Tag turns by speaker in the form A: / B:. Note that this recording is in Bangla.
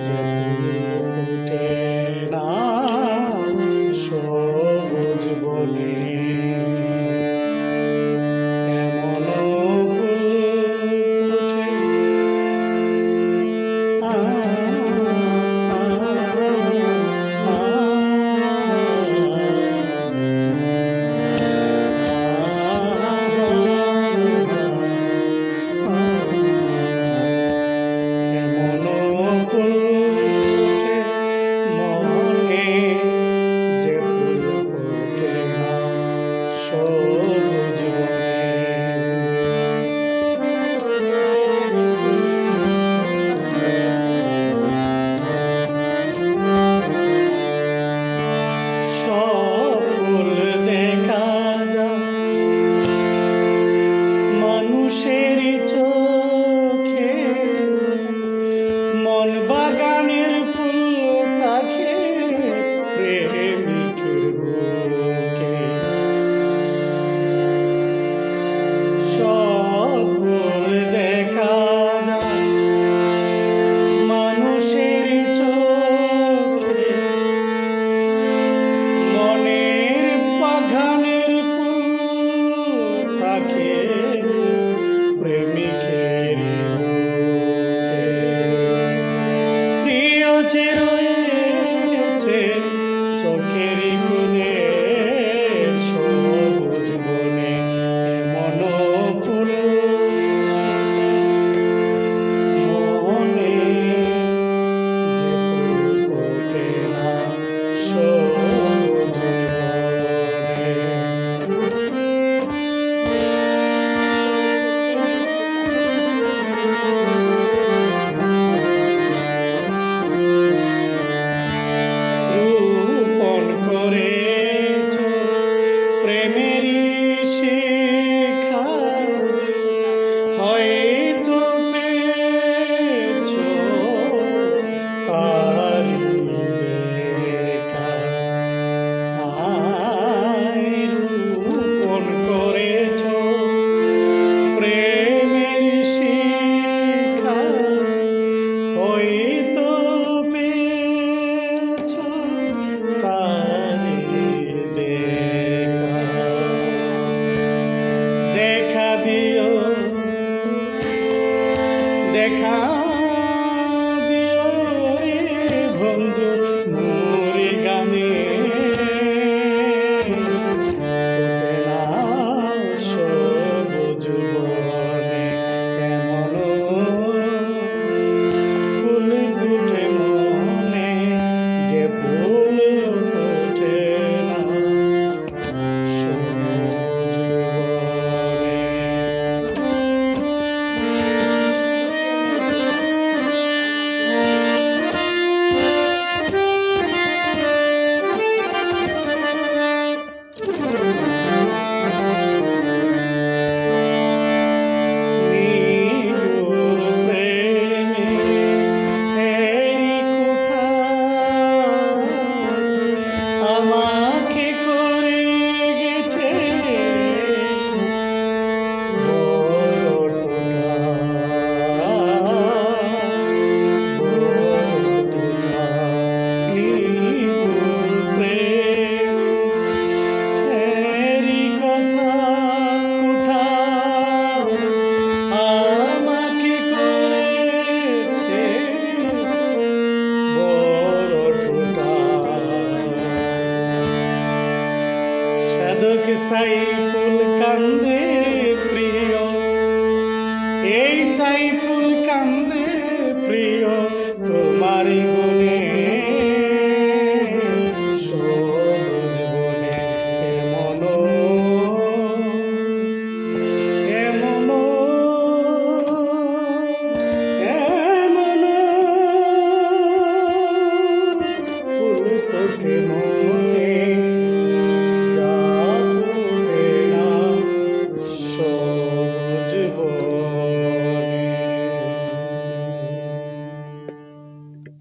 A: যে ফুটে না সবুজ বনে, এমন ফুল মানুষেরই চোখে, মন বাগানের ফুল তাকে প্রেমিকের বুকে, সব ফুল দেখা যায় মানুষেরই চোখে, মনের বাগানের ফুল তাকে প্রেমিকের বুকে। প্রিয় যে রয়েছে চোখের কোণে সবুজ বনে, এমন ফুল মনে যে ফুল ফোটে না সবুজ বনে। প্রেমেরই শিখা হয়তো পেয়েছো তারি দেখা, রূপণ করেছো প্রেমের শিখা হয়তো পেয়েছো তারি দেখা দিও রে বন্ধু মোর গানে, ফোটে না সবুজ বনে, এমন ফুল ফুটে মনে যে ফুল ফোটে না সবুজ বনে। আমাকে করে গেছে সাধক সাইফুল কান্দে প্রিয়, এই সাইফুল কান্দে প্রিয় তোমারি